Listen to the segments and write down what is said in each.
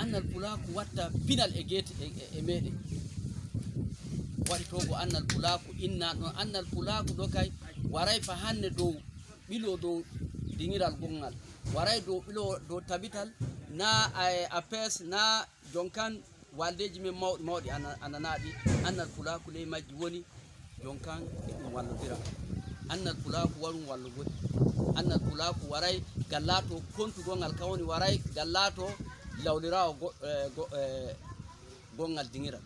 annal Pulaaku watta pinal e gete e meɗen waɗi to go annal Pulaaku inna ɗon annal Pulaaku ɗo kay waray fa hande dow ɓilo dow dingiral gongal waray dow ɓilo dow tabital na apes na jonkan waldeji men mawɗi mawɗi ananaɗi annal Pulaaku ley majji woni jonkan e ɗum wallodira annal Pulaaku warum wallugol annal Pulaaku waray gallato kontugongal kawoni waray gallato lawlirawo gongal dingiral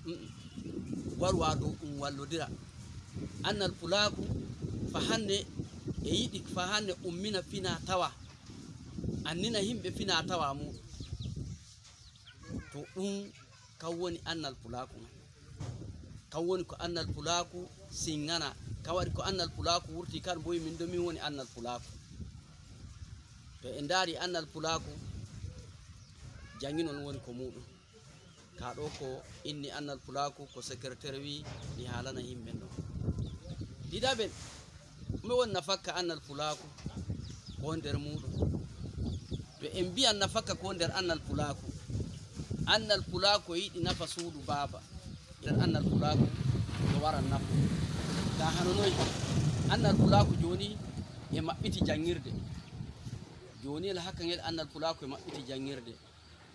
warwa dow ɗum wallodira annal Pulaaku fa hande e yiɗi fa hande ummina fina tawa annina himɓe fina tawa mu to ɗum kan woni annal Pulaaku kan woni ko annal Pulaaku singana kan waɗi ko annal Pulaaku wurti kan boyi min do min woni annal Pulaaku to e ndaari annal Pulaaku janginon woni ko muɗum ka ɗo ko inni annal Pulaaku ko secrétaire wi mi haalana yimɓe ɗo ɗiɗaɓel mi won nafakka annal Pulaaku ko nder muɗum to en mbiyan nafakka ko nder annal Pulaaku yiɗi nafa suudu baaba nder annal Pulaaku ɗo waran nafa ta hanonoyi annal Pulaaku joni e maɓɓiti jangirde joni el hakkangel annal Pulaaku e maɓɓiti jangirde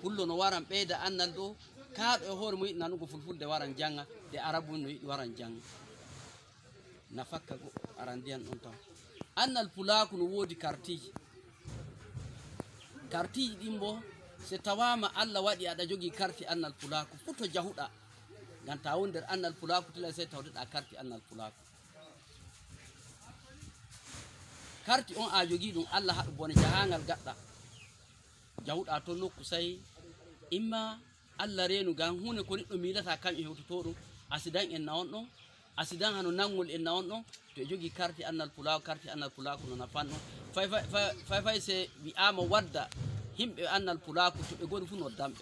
pullo no waran ɓeyda annal ɗo kaaɗo e hoore mo yiɗi nanugo fulfulde waran janga de arabu no yiɗi waran janga nafakka go aran ndiyan ɗon taw annal Pulaaku no woodi kartiji ɗin bo se tawama Allah waɗi aɗa jogi karti annal Pulaaku fu to jahuɗa ngam ta woni nder annal Pulaaku tila sey tawdeɗa karti annal Pulaaku karti on a jogi ɗum Allah haɗu bone jahangal gaɗɗa jahuɗa to nokku sai imma Allah reenu ngam hunde ko neɗɗo milata kam e hewtoto ɗum asidan en nawon ɗon asidan hano nangol en nawon ɗon to e jogi karti annal Pulaaku no nafan ɗon fay se wi'ama wadda himɓe annal Pulaaku to ɓe goni fu noddanɓe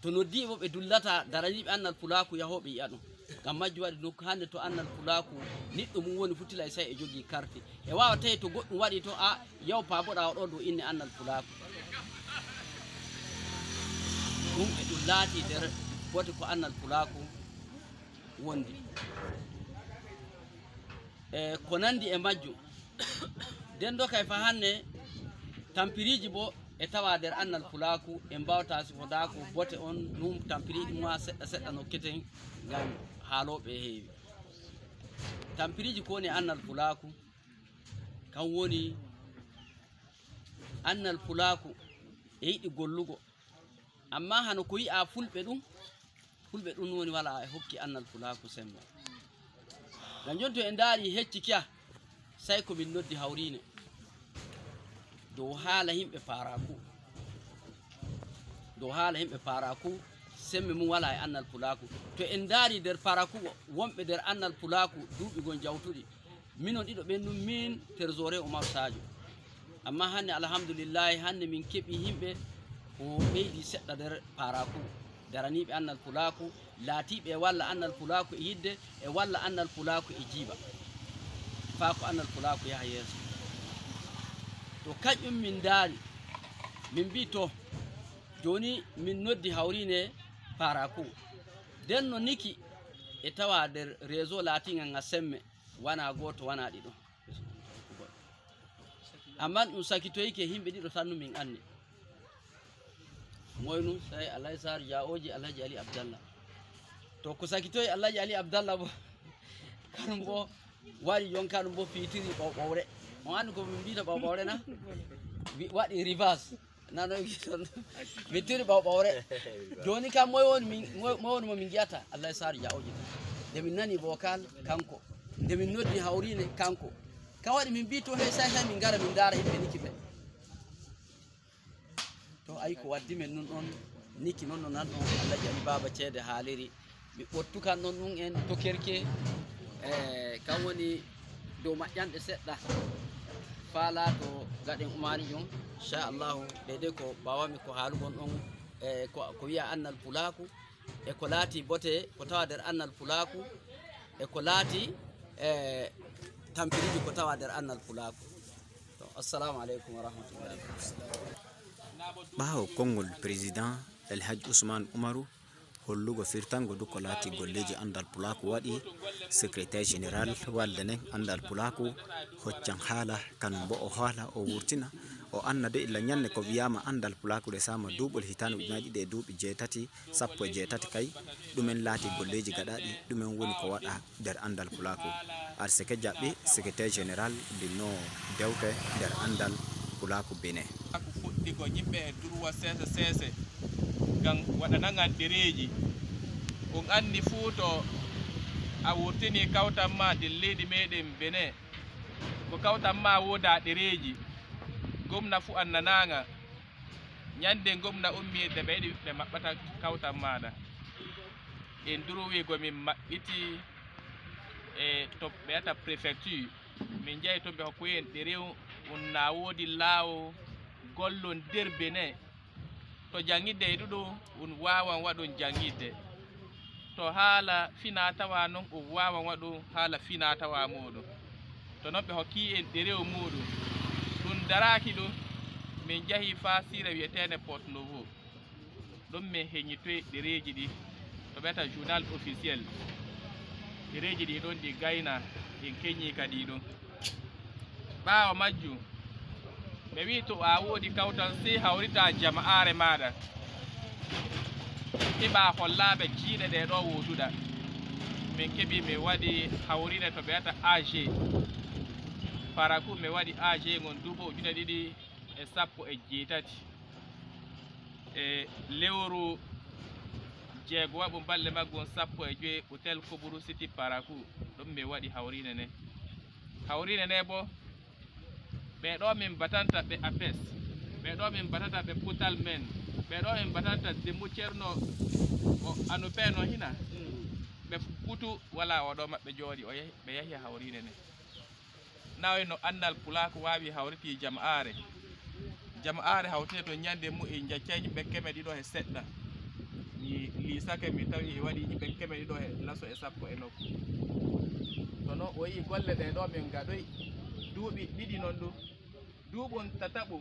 to noddi bo ɓe dullata daraniɓe annal Pulaaku yahoɓe yi'a ɗum ngam majji waɗi nokku hande to annal Pulaaku niɗɗo mum woni futila e say e jogi karti e wawa tawi to goɗɗum waɗi to a yaw paboɗa oɗo dow inne annal Pulaaku ɗum e ɗum laati nder bote ko annal Pulaaku wondi e ko nandi e majjum nden do kay fa hande tampiriji bo e tawa nder annal Pulaaku e mbawta sifoda ko bote on ɗum tampiriji ma seɗɗa seɗɗa nokketen ngam haaloɓe heewi tampiriji ko woni annal Pulaaku kan woni annal Pulaaku e yiɗi gollugo amma hano ko yi'a fulɓe ɗum woni wala e hokki annal Pulaaku sembe ngam jonto e ndaari hecci kiya sai ko min noddi hawrine dow haala yimɓe Pulaaku sembe mum wala e annal Pulaaku to en ndaari nder Pulaaku wonɓe nder annal Pulaaku duuɓi gon jawtuɗi minon ɗiɗo ɓen ɗum min trésorier Oumar Sadio amma hande alhamdulillahi hande min keɓi yimɓe ko ɓeydi seɗɗa nder Pulaaku daraniɓe annal Pulaaku laatiɓe e walla annal Pulaaku e yidde e walla annal Pulaaku e jiiba faa ko annal Pulaaku yaha yeeso to kañƴum min daari min mbi to joni min noddi hawrine Pulaaku nden no Nikki e tawa nder réseau laatingal ngal semme wana goto wana ɗiɗo amma ɗum sakitoyke himɓe ɗiɗo tan min anni moynu sai Alhaji Sar jaoji Alhaji Ali Abdallah to ko sakitoyi Alhaji Ali Abdallah bo kanum bo waɗi jonka ɗum bo fitiri ɓawɓawre on andi ko min mbita ɓawɓawre na waɗi reverse nanoyi toon mi tiri ɓawɓawre joni kam moy woni mo min jiyata Alhaji Sar jaoji nde min nani vocal kanko nde min noddi hawrine kanko ka waɗi min mbi to hey sai min gara min dara yimɓe Nikki ɓe to ayi ko waddi men nun ɗon Nikki noon no nan ɗon Alhaji Ali Baba ceede haaliri mi ɓottukan ɗon ɗum en to kerke kan woni dow maƴƴanɗe seɗɗa faala to gaɗen umari jon inchallahu deydey ko mbawami ko haalugon ɗon ko wiya annal Pulaaku e ko laati bote ko tawa nder annal Pulaaku e ko laati tampiriji ko tawa nder annal Pulaaku to assalamu aleykum wa rahmatullahi ɓawo kongol président El Hadj Ousmane Umaru hollugo firtango du ko laati golleji andal Pulaaku waɗi secrétaire général waldenen andal Pulaaku hoccan haala kanum bo o haala o wurtina o anna de illa ñanne ko wiyama andal Pulaaku de sama duuɓol hitande ujunaji ɗiɗi e duuɓi jeetati sappo e jeetati kay ɗumen laati golleji gaɗaɗi ɗumen woni ko waɗa nder andal Pulaaku ar seke jaɓɓi secrétaire général dinno dewte nder andal Pulaaku bene ko fuɗɗi ko yimɓe e durwa sese ngam waɗanangan ɗereji on anndi fuu to a wurtini kawtan ma nder leydi meɗen Benin ko kawtan ma woda ɗereji gomna fu annanaga ñande gomna ummi de ɓeyɗi ɓe maɓɓata kawtan maɗa en durwi gomin maɓɓiti e to ɓe yata préfecture min jeeyi to ɓe hokkoyen ɗerew on na woodi laawo gollon nder Benin to jangidde e ɗuɗo on wawan waɗon jangidde to haala fina tawa noon o wawan waɗo haala fina tawa muɗum to noon ɓe hokki en ɗerew muɗum ɗum daraki ɗum min jahi fa sira wiyetene Porte Nouveau ɗum min heñitoy ɗereji ɗi to ɓeta journal officiel ɗereji ɗi ɗon ɗi gayna en keñi kadi ɗum ɓawo majjum ɓe wi to a woodi kawtan sey hawrita jama'are maɗa heɓa hollaɓe jiiɗe ɗe ɗo woduɗa min keeɓi mi waɗi hawrine to ɓe yata AG Pulaaku mi waɗi AG gon duuɓi ujune ɗiɗi e sappo e jeetati e lewru jeego waɓu balɗe maggon sappo e joyi hôtel Koburu City Pulaaku ɗum mi waɗi hawrine ne bo ɓe ɗo min batanta ɓe APS ɓe ɗo min batanta ɓe putal men ɓe ɗo min batanta Dembo Ceerno o anupe no hina ɓe putu wala oɗo maɓɓe jooɗi o yahi ɓe yahi hawrine ne nawi no andal Pulaaku wawi hawriti jama'are hawtine to ñande mu e jaccay yimɓe keme ɗiɗo e seɗɗa mi lisake mi tawi e waɗi yimɓe keme ɗiɗo e laso e sappo e nokku to noon o yi golle ɗe ɗo min gaɗoy duuɓi ɗiɗi noon ɗum duuɓon tataɓo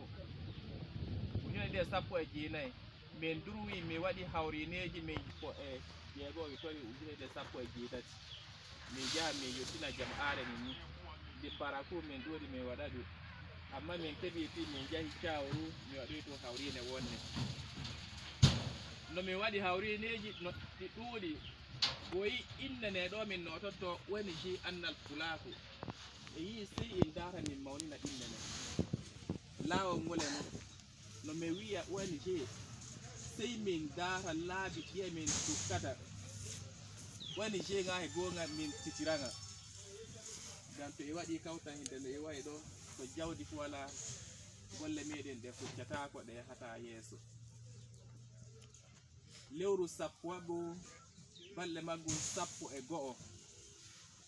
ujune ɗe sappo e jeenayyi min durwi mi waɗi hawrineji min ko e jeego mi tawi ujune ɗe sappo e jeetati min jaha min yettina jama'are min ni ndi Pulaaku min ɗuuɗi min waɗa ɗum amma min keɓi fi min jahi Cawru mi waɗoy to hawrine wonne no min waɗi hawrineji no ɗi ɗuuɗi o yi inde ne ɗo min nototo ONG andal Pulaaku e yi sey en dara min mawnina inde ne laawol ngole no mi wiya ONG sey min dara laabi ɗiye min tukkata ONG nga e gonga min titiranga ngam to e waɗi kawtan hinde no e wayi ɗo ko jawdi fu wala golle meɗen ɗe fuccatako ɗe yahata yeeso lewru sappo waɓo balɗe maggum sappo e go'o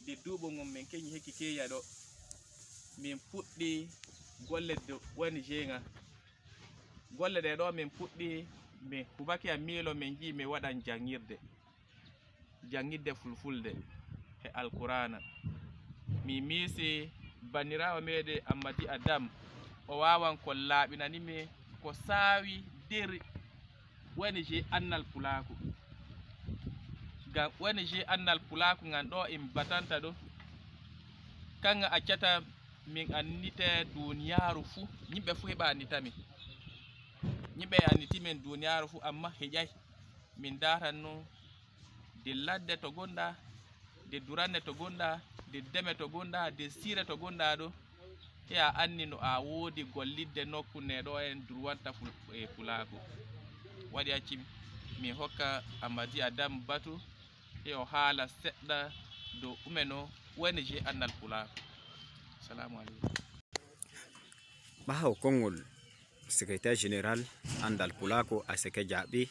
de duuɓo ngon min keñi hekki keeya ɗo min puɗɗi golle do ONG nga golle ɗe ɗo min puɗɗi mi hubaki a miilo min ji mi waɗan jangidde fulfulde e alqur'ana mi miisi bandirawo meɗe Ammadi Adam o wawan ko laaɓinanimi ko saawi nder ONG andal Pulaaku ngam ONG andal Pulaaku ngan ɗo en batanta ɗum kanga accata min andite duniyaaru fu yimɓe fu heɓa anditami yimɓe anditimen duniyaaru fu amma heƴay min daranno de ladde to gonɗa de duranne to gonɗa de deme to gonɗa de sire to gonɗa ɗo e a anni no a woodi gollidde nokku ne ɗo en durwanta e Pulaaku waɗi acci min hokka Ammadi Adam batu e o haala seɗɗa dow umeno ONG andal Pulaaku. Assalamu aleykum. ɓawo kongol secrétaire général andal Pulaaku a seke jaɓi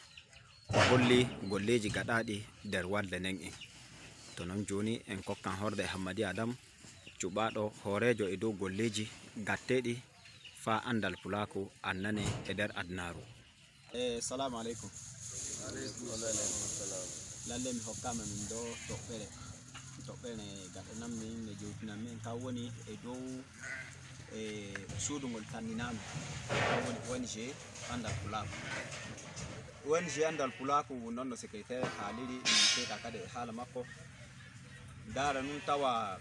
o holli golleji gaɗaɗi nder walde nden en to non joni en kokkan horde Ammadi Adam cuɓaɗo hoorejo e dow golleji gatteɗi fa andal Pulaaku annane e nder adnaru. Salamu aleykum. Lalle mi hokkama min do toɓɓere ne gaɗanan min ne jewtinan min ka woni e dow suudugol tanninama woni ONG Andal Pulaaku. ONG Andal Pulaaku non no secrétaire haaliri min teeɗa kadi e haala makko dara nun tawa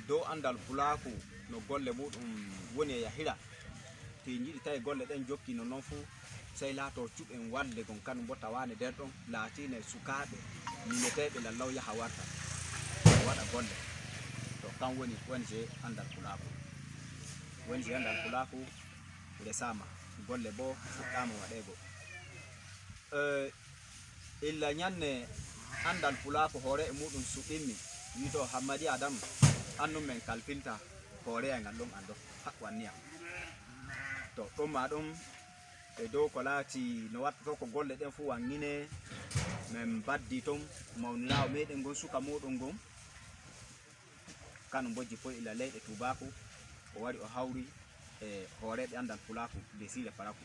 dow Andal Pulaaku no golle muɗum woni e yahira to jiɗi tawi golle ɗen jokki no non fuu sey laato cuɓen wadde gon kanum bo tawane nder ɗon laatine sukaɓe mineteɓe lallaw yaha warta waɗa golle to kan woni ONG Andal Pulaaku. ONG Andal Pulaaku resama golle bo fuɗɗama waɗego illa ñanne Andal Pulaaku hoore e muɗum suɓɓinmi wito Hammadi Adamu annum men kalfinta hoore e ngal ɗum ando haqqwanniya to ɗum ma ɗum e dow ko laati no watta to ko golle ɗen fu wangine men baddi ton mawnirawo meɗen gon suka muɗum gon kanum bojji foy ila leyɗe tubaku o wari o hawri e hooreɓe Andal Pulaaku de sile paraku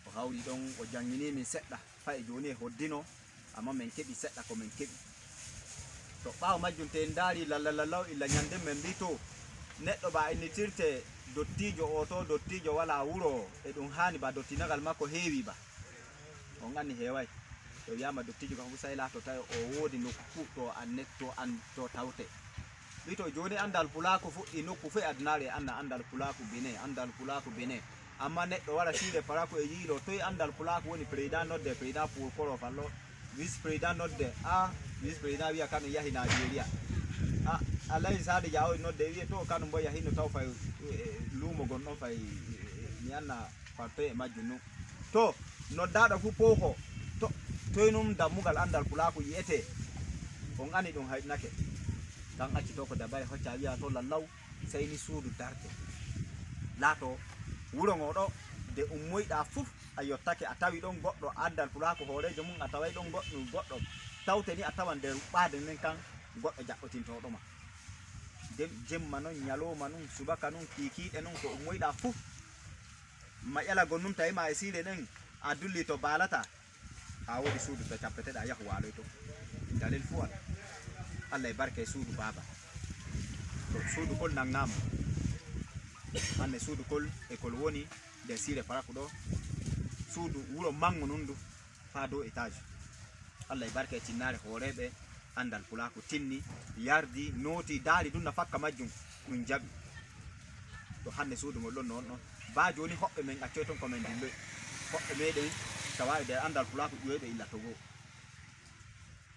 o hawri ɗon o jangini min seɗɗa fa e joni e hoddino amma min keɓi seɗɗa ko min keɓi to ɓaawo majjum te en daari lallaw illa ñande men mbi to neɗɗo ba innitirte dottijo o to dottijo wala wuro e ɗum hani ba dottinagal makko heewi ba on anni heeway to wiyama dottijo kam fu say laato tawi o woodi nokku to tawte wi to joni Andal Pulaaku fuɗɗi nokku fof e adunare anna Andal Pulaaku Benin Andal Pulaaku Benin amma neɗɗo wara siide paraku e yiilo toye Andal Pulaaku woni président nodde président pour koro fallo vice président nodde vice président wiya kanum yahi Nigeria Alaji Sade Diawo nodde wiye to kanum bo yahino taw fay luumo gonɗon fay mi anna fartoy e majjum nu to noddaɗo fu poko to toye num dammugal Andal Pulaaku yiyete on ani ɗum hayɗnake kan acci to ko dabare hocca wiya to lallaw sayni suudu darte laato wuro ngoɗo de ummoyɗa fuf a yottake a tawi ɗon goɗɗo Andal Pulaaku hoorejo mum a taway ɗon goɗɗo tawte ni a tawan nder ɓaade nden kan goɗɗo jaɓɓotintoɗoma jemma non ñalowma nun subaka nun kikiɗe nun ko ummoyɗa fuf ma ƴala gonnum tawi ma e siile ɗen a dulli to baalata ha woodi suudu to cappeteɗa yahu waaloy to dalil fu wala Allah e barke suudu baba to suudu kol nangama hanne suudu kol e kol woni nder siire paraku ɗo suudu wuro mangu nun du fa dow étage Allah e barke tinnare hooreɓe Andal Pulaaku tinni yardi nooti daari ɗum na fakka majjum ɗum jaɓi to hande suudu ngol ɗon noon ɗon ba joni hoɓɓe men accoy ton komin dilloy hoɓɓe meɗen tawawi nder Andal Pulaaku ƴoyɓe illa togo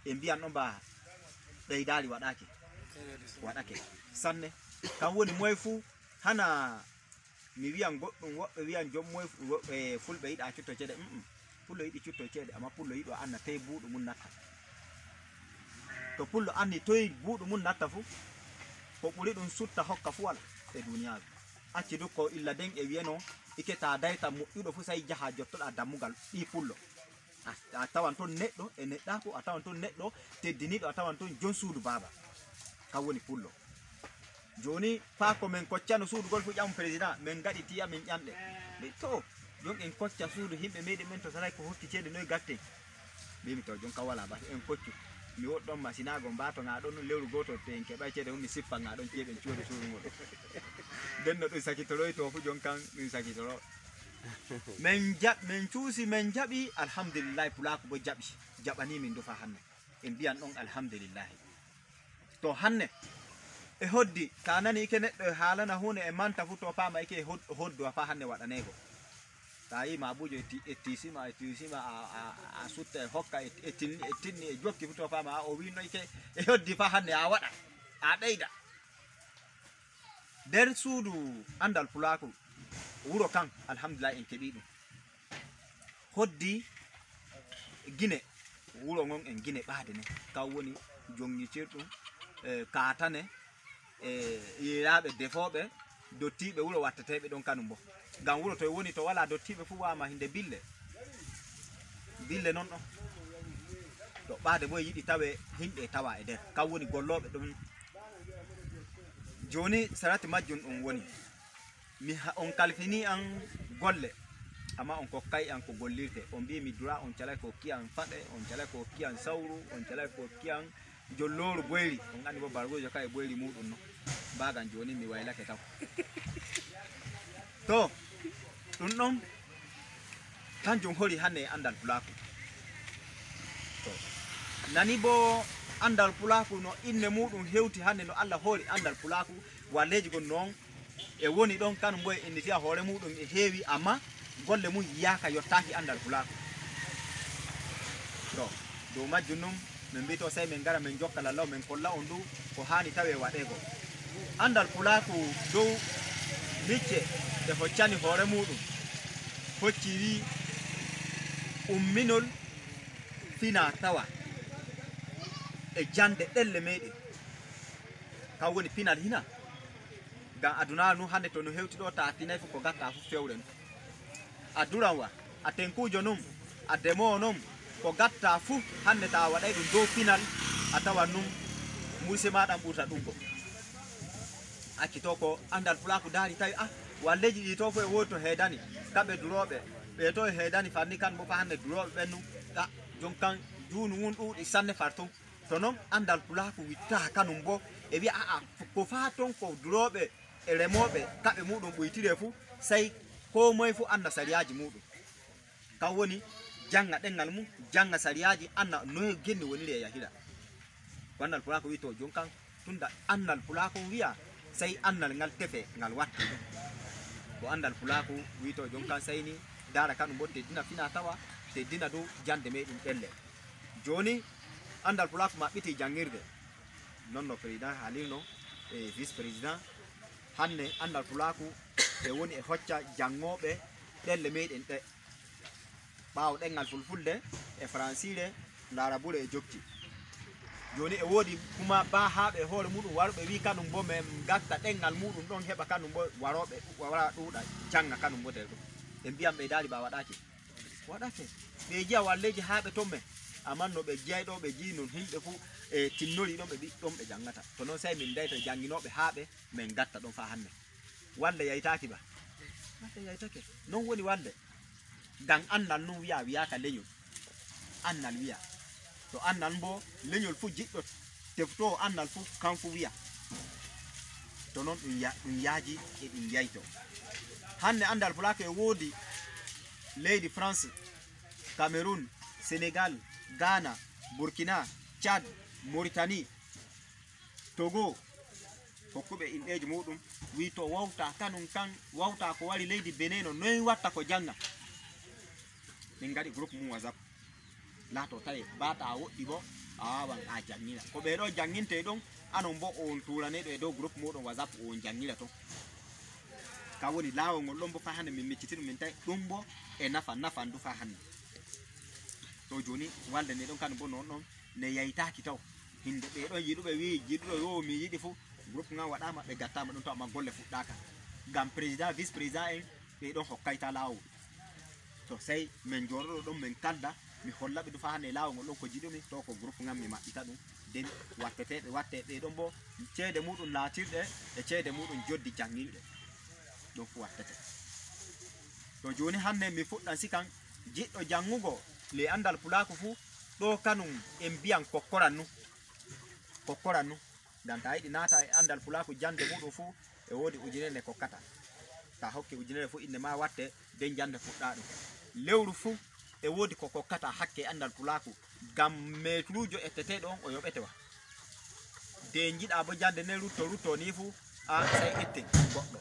e mbiyan ɗon ba ɓeydari waɗake sanne kam woni moye fuu hana mi wiyan goɗɗum woɓɓe wiyan jom moye fulɓe yiɗa cutto ceeɗe pullo yiɗi cutto ceeɗe amma pullo yiɗo anna tawi buuɗu mum natta to pullo anni toye buuɗu mum natta fu ko ɓuri ɗum sutta hokka fu wala e duniyaru acci du ko illa den e wiyeno iketa dayta moƴƴuɗo fu say jaha jottoɗa dammugal ɗi pullo a tawan ton neɗɗo e neɗɗaku a tawan ton neɗɗo teddiniɗo a tawan ton jon suudu baba kam woni pullo joni fa ko men koccano suudu gol fu ƴam président min gaɗi tiya min ƴamɗe ɓe to jon en kocca suudu himɓe meɗen men to saray ko hokki ceede noye gatte mbimi to jon kam wala ba en koccu mi woɗɗon masinago mbato nga ɗon lewru goto te en keɓay ceede mi sippa nga ɗon ceeɓen cuuɗi suudu ngol nden no ɗum sakitoroy to fu jon kan ɗum sakitoro men cuusi men jaɓi alhamdulillahi Pulaaku bo jaɓani min dufa hanne en mbiyan ɗon alhamdulillahi to hanne e hoddi ta nani ike neɗɗo e haalana hunde e manta fu to pama ike hoddu fa hanne waɗanego ta yi mabujo e tisima a sutta e hokka e tinni e jokki fu to pama o wino ike e hoddi fa hanne a waɗa a ɓeyda nder suudu Andal Pulaaku wuro kan alhamdulillah en keɓi ɗum hoddi gine wuro ngon en gine ɓaade ne taw woni jongicirɗum katane yiraɓe defoɓe dottiɓe wuro wattateɓe ɗon kanum bo ngam wuro to woni to wala dottiɓe fu wama hinde bille non ɗon to ɓaade bo yiɗi tawe himɓe tawa e nder kam woni golloɓe ɗum joni sarati majjum ɗum woni on kalfini an golle amma on kokkay an ko gollirte on mbi mi dura on calay ko kiyan faɗe on calay ko kiyan sawru on calay ko kiyan jolloru boyri on andi bo bargojo kay boyri muɗum no bagan joni mi waylake taw to ɗum ɗon kanjum hori hanne andal Pulaaku to nani bo andal Pulaaku no inne muɗum hewti hanne no Allah hori andal Pulaaku walleji gon noon e woni ɗon kanum bo e innitiya hoore muɗum e heewi amma golle mum yaka yottaki andal Pulaaku to dow majjum num min mbito sey min gara min jokka lallaw min kolla on du ko hani tawe waɗego andal Pulaaku dow micce e hoccani hoore muɗum hocci wi umminol fina tawa e jande ɗelle meɗen kam woni pinal hina ngam aduna nu hande to no hewti ɗo ta finay fu ko gatta fu fewren a duranwa a tenkujo num a demowo num ko gatta fu hande ta waɗay ɗum dow pinal a tawa num muyse maɗan ɓurta ɗum go accito ko andal Pulaaku daari tawi walleji ɗi to fo e wodi to heedani kamɓe duroɓe ɓe to e heedani fanni kan bo fa hande duroɓe ɓennu jon kan junu mum ɗuuɗi sanne far ton to noon andal Pulaaku witta kanum bo e wi'a ko fa ton ko duroɓe e remoɓe kaɓe muɗum ɓoytire fu sey ko moye fu anda sariyaji muɗum kam woni janga ɗengal mum janga sariyaji anna noye genni woniri e yahira ko andal Pulaaku wi to jon kan tunda andal Pulaaku wiya sey annal ngal tefe ngal watte ɗum ko andal Pulaaku wi to jon kan seyni dara kanum bo teddina fina tawa teddina dow jande meɗum ɗelle joni andal Pulaaku maɓɓiti jangirde non no président haalirno e vice président hanne andal Pulaaku e woni e hocca jangoɓe ɗelle meɗen ɗe ɓaawo ɗengal fulfulde e francire larabure e jokki joni e wodi kuma ba haɓe hoore muɗum waroɓe wi kanum bo min gatta ɗengal muɗum ɗon heɓa kanum bo waroɓe wara ɗuuɗa janga kanum bo nder ɗum ɓe mbiyam ɓe daari ba waɗake waɗake ɓe jiya walleji haɓe ton men amma no ɓe jeyɗo ɓe jii non himɓe fu e tinnori ɗon ɓe ɓi ɗon ɓe jangata to noon sey min dayta janginoɓe haɓe min gatta ɗon fa hande walde yaytaki ba walde yaytake non woni walde ngam annal nun wiya wiyaka leñol annal wiya to annal bo leñol fu jiɗɗo tefto annal fu kan fu wiya to noon ɗum yaaji e ɗum yayto hande andal Pulaaku e woodi leydi France Cameroun Sénégal Ghana Burkina Tchad Mauritanie Togo hokkuɓe inɗeji muɗum wi to wawta kanum kan wawta ko wari leydi Benin no noy watta ko janga min gaɗi groupe mum WhatsApp laato tawi bata a woɗɗi bo a wawan a jangina ko ɓeɗo janginte ɗon anon bo on turaneɗo e dow groupe muɗum WhatsApp on jangira ton ka woni laawol ngol ɗon bo fa hande min micciti ɗum min tawi ɗum bo e nafan du fa hande to joni walde nde ɗon kanum bo non ɗon ne yaytaki taw hinde ɓe ɗon yiɗuɓe wi jiɗuɗo yo mi yiɗi fu groupe ngam waɗama ɓe gattama ɗum taw ma golle fuɗɗaka ngam président vice président en ɓe ɗon hokkayta laawol to sey min joɗoɗo ɗon min kalda mi hollaɓe du fa hande laawol ngol ɗon ko jiɗumi to ko groupe ngam mi maɓɓita ɗum nden watteteɓe watte ɓe ɗon bo ceede muɗum laatirɗe e ceede muɗum joddi jangilɗe ɗon fu wattete to joni hande mi fuɗɗan sikan jiɗɗo jangugo le andal Pulaaku fu ɗo kanum en mbiyan kokkoran nu ngam ta yiɗi naata e andal Pulaaku jande muɗum fu e wodi ujunere nde kokkata ta hokki ujunere fu inde ma watte den jande fuɗɗa ɗum lewru fu e wodi ko kokkata hakke andal Pulaaku ngam metrujo etteteɗo on o yoɓetewa de jiɗa bo jande ne rutto ni fu a sey etten goɗɗo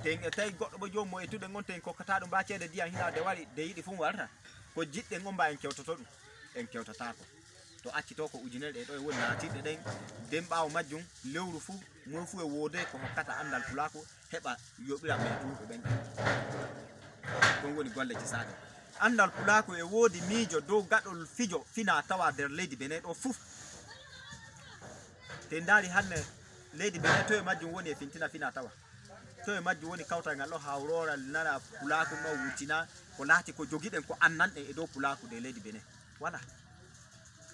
ten e tawi goɗɗo bo jomum mo ettuɗen on ten kokkata ɗum ba ceede ndiyam hina de wari de yiɗi fu warta ko jiɗɗen on mba en kewtoto ɗum en kewtatako to accito ko ujunere ɗe ɗo e woni naatiɗe ɗen nden ɓaawo majjum lewru fu moy fu e wode ko hokkata andal Pulaaku heɓa yoɓira metruɓe ɓen ɗon woni golle jisaɗe andal Pulaaku e wodi miijo dow gaɗol fijo fina tawa nder leydi Benin ɗo fuf te ndaari hande leydi Benin to e majjum woni e fintina fina tawa to e majjum woni kawtal ngal ɗo hawrora nana Pulaaku no wutina ko laati ko jogiɗen ko annanɗen e dow Pulaaku de leydi Benin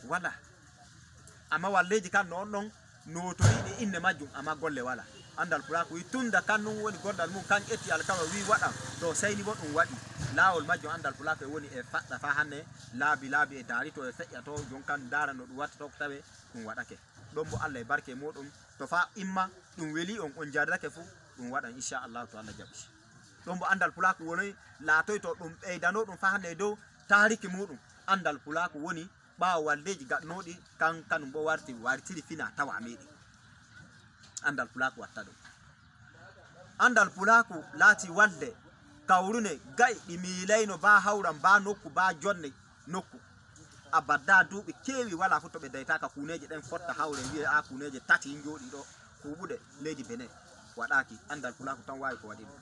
wala amma walleji kan non ɗon notoriɗe inne majjum amma golle wala andal Pulaaku wi tunda kan nun woni gondal mum kan ƴetti alkawal wi waɗam to seyni bo ɗum waɗi laawol majjum andal Pulaaku e woni e faɗɗa fa hande laabi e daari to e feƴƴa to jon kan dara no ɗum watta to ko tawe ɗum waɗake ɗon bo Allah e barke moɗon to fa imma ɗum weli on jardake fu ɗum waɗan inchallahu to Allah jaɓi ɗon bo andal Pulaaku woni laatoy to ɗum ɓeydano ɗum fa hande dow tariki muɗum andal Pulaaku woni ɓaawo waldeji gaɗnoɗi kanum bo wartiri fina tawa meɗi andal Pulaaku watta ɗum andal Pulaaku laati walde kawrune gay ɗi miilayno ba hawran ba nokku ba jonne nokku abadda duuɓi keewi wala fu to ɓe daytaka kuneje ɗen fotta hawre wiye a kuneje tati jooɗi ɗo kuɓuɗe leydi Benin waɗaki andal Pulaaku tan wawi ko waɗi ɗum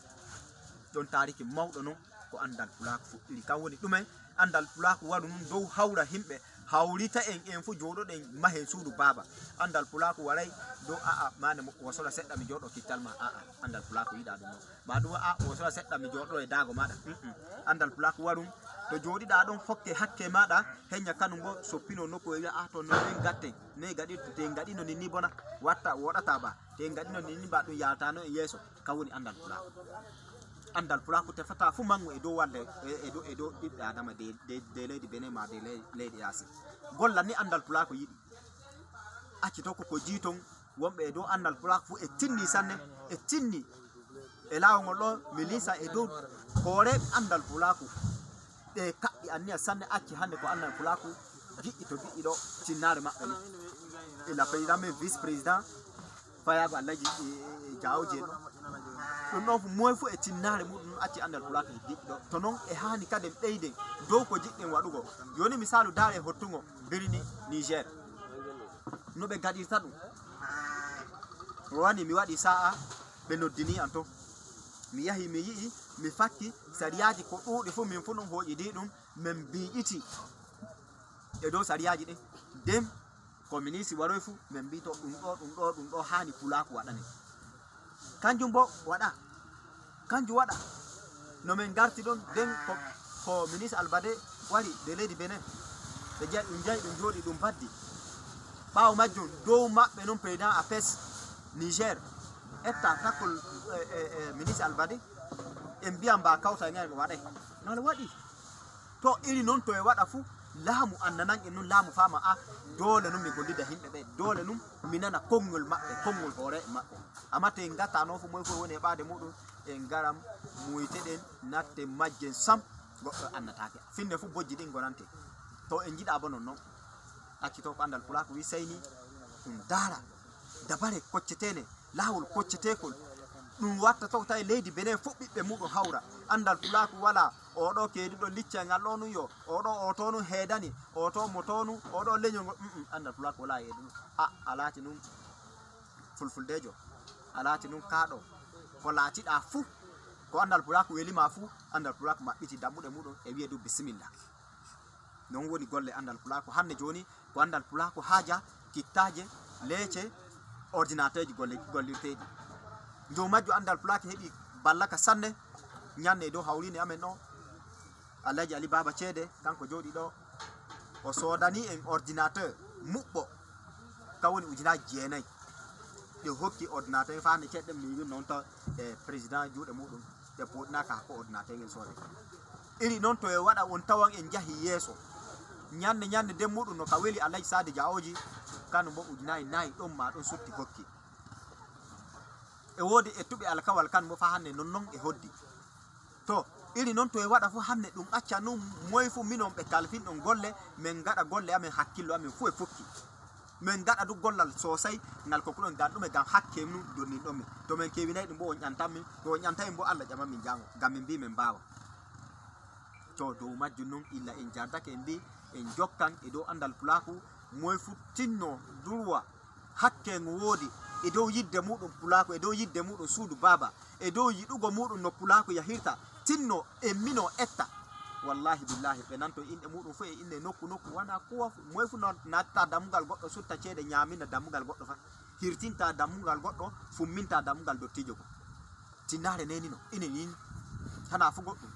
ɗon tariki mawɗo non ko andal Pulaaku fuɗɗiri kan woni ɗumen andal Pulaaku waɗu ɗum dow hawra himɓe hawrita en fu joɗoɗen mahen suudu baba andal Pulaaku waray dow mane wosola seɗɗa mi joɗo kittal ma andal Pulaaku yiɗa ɗum non ma ɗum wosola seɗɗa mi joɗo e dago maɗa andal Pulaaku waɗum to joɗiɗa ɗon hokke hakke maɗa heña kanum bo soppino nokku e wiya to no en gatten ne gaɗirtu te gaɗino ninni bona watta woɗata ba te gaɗino ninni ba ɗum yaltano e yeeso kan woni andal Pulaaku andal Pulaaku tefata fu mangu e dow walde e dow ɓiɓɓe adama de leydi Benin ma de leydi Yasi golla ni andal Pulaaku yiɗi acci to ko jiiton wonɓe e dow andal Pulaaku fu e tinni sanne e tinni e laawol ɗo mi lisa e dow hoore andal Pulaaku ɓe kaɓɓi anniya sanne acci hande ko andal Pulaaku giƴƴi to giƴƴi ɗo tinnare maɓɓe ni e la président men vice président fayago Alhaji Jawoji en ɗum ɗon moy fu e tinnare muɗum acci andal Pulaaku giƴƴi ɗo to noon e hani kadi ɓeyden dow ko jiɗɗen waɗugo joni misalu daare hottugo birni Niger no ɓe gaɗirta ɗum rowani mi waɗi sa'a ɓe noddini an to mi yahi mi yi'i mi fakki sariyaji ko ɗuuɗi fu min fu ɗum hoƴidi ɗum min biƴiti e dow sariyaji ɗin nden ko ministre waroy fu min mbi to ɗum ɗo hani Pulaaku waɗane kanjum bo waɗa kanjum waɗa no min garti ɗon nden ko ministre Albade wari de leydi Benin ɓe jeeyi ɗum jayi ɗum jooɗi ɗum baddi ɓaawo majjum dow maɓɓe noon président APS Niger etta takkol ministre Albade en mbiyan mba kawta e ngari waɗay ngal waɗi to iri noon to e waɗa fu laamu annanan en nun laamu fama dole nun mi gollida himɓe ɓe dole nun mi nana konngol maɓɓe konngol hoore maɓɓe amma te en gatta noon fu moy fof woni e ɓaade muɗum en garam muyteɗen natte majjen sam goɗɗo annatake finne fu bojji ɗin gonante to en jiɗa bo non noon acci to ko andal Pulaaku wi seyni ɗum daara dabare koccetene laawol koccetekol ɗum watta to tawi leydi Benin fof ɓiɓɓe muɗum hawra andal Pulaaku wala oɗo keediɗo liccangal ɗo nun yo oɗo o to nun heedani o to mo to nun oɗo leñol ngol andal Pulaaku wala e ɗum a laati nun fulfuldejo a laati nun kaaɗo ko laatiɗa fuu ko andal Pulaaku welima fuu andal Pulaaku maɓɓiti dammuɗe muɗum e wiye ɗum bisimilla non woni golle andal Pulaaku hande joni ko andal Pulaaku haaja kittaje leece ordinateur ji gollirteɗi dow majjo andal Pulaaku heɓi ballaka sanne ñande dow hawrine amen ɗo Alhaji Ali Baba Ceede kanko jooɗi ɗo o soodani en ordinateur muɓɓo kawoni ujunaji 9 ɗe hokki ordinateur fa hande ceɗɗen mi noon to e président juuɗe muɗum ɓe poɗinaka hakko ordinateur ngel soode iri noon to e waɗa on tawan en jahi yeeso ñande nden muɗum no ka weli Alhaji Sadi Jawoji kanum bo ujunaji 4 ɗon ma ɗon sutti hokki e woodi ettuɓe alkawal kan mo fa hande non e hoddi to iri noon to e waɗa fu hande ɗum acca nun moy fu minon ɓe kalfin ɗon golle min gaɗa golle amen hakkillo amen fu e fukki min gaɗa du gollal sosai ngal ko kuɗon gan ɗume gam hakke nun donnin ɗon min to min kewinayi ɗum bo on ƴantanmin to on ƴantayi bo Allah ƴama min jango gam min mbi min mbawa to dow majjum nun illa en jardake en mbi en jokkan e dow andal Pulaaku moy fu tinno durwa hakke ngo woodi e dow yidde muɗum Pulaaku e dow yidde muɗum suudu baba e dow yiɗugo muɗum no Pulaaku yahirta tinno e mino etta wallahi billahi ɓe nanto inɗe muɗum fu e inɗe nokku wana kuwa moy fu natta dammugal goɗɗo sutta ceede ñamina dammugal goɗɗo fa hirtinta dammugal goɗɗo fumminta dammugal dottijo ko tinnare nenino ine nini hana fu goɗɗum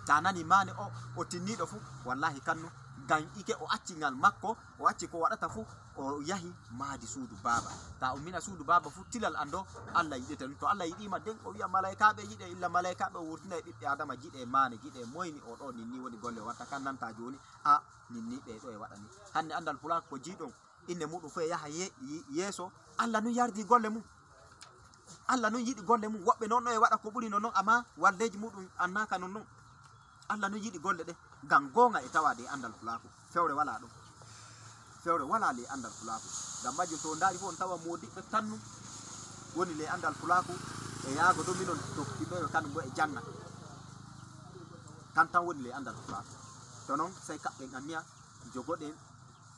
ta nani mane o tinniɗo fu wallahi kanno gan ike o acci ngal makko o acci ko waɗata fu o yahi maadi suudu baba ta ummina suudu baba fu tilal ando Allah yiɗete ɗum to Allah yiɗima den o wiya malaikaɓe yiɗe illa malaikaɓe wurtina e ɓiɓɓe adama jiɗe mane jiɗe moyni o ɗo ninni woni golle watta kan nanta joni ninni ɓe ɗo e waɗani hande andal Pulaaku ko jiiɗon inne muɗum fu e yaha yeeso Allah nun yardi golle mum Allah nun yiɗi golle mum woɓɓe noon ɗo e waɗa ko ɓuri non amma walleji muɗum annaka non Allah nun yiɗi golle ɗe ngam gonga e tawade andal Pulaaku fewre wala ɗum fewre wala le andal Pulaaku ngam majjum to ndaari fof on tawa modiɓɓe tannu woni le andal Pulaaku e yaago ɗo minon tokkiɗo e kanum bo e janga tan woni le andal Pulaaku to noon sey kaɓɓen anniya jogoɗen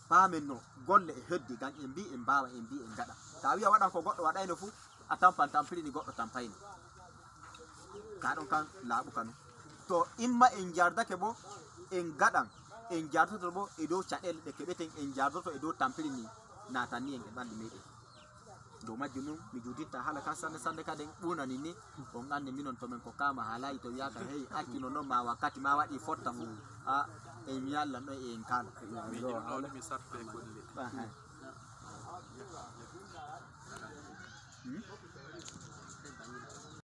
paamen no golle e heddi ngam en mbi en mbawa en mbi en gaɗa ta wiya waɗan ko goɗɗo waɗayno fuu a tampan tampirini goɗɗo tampayno ka ɗon kan laaɓu kanu to imma en jardake bo en gaɗan en jardoto bo e dow caɗele ɗe keɓeten en jardoto e dow tampirini natanni en e ɓalli meɗen dow majjum nun mi judinta haala kan sande sande kadi en ɓunani ni on andi minon to men ko kama haalayi to wiyaka hey akkino noon ma wakkati ma waɗi fotta fu a en yallan ɗo e en kala mi sarfe golle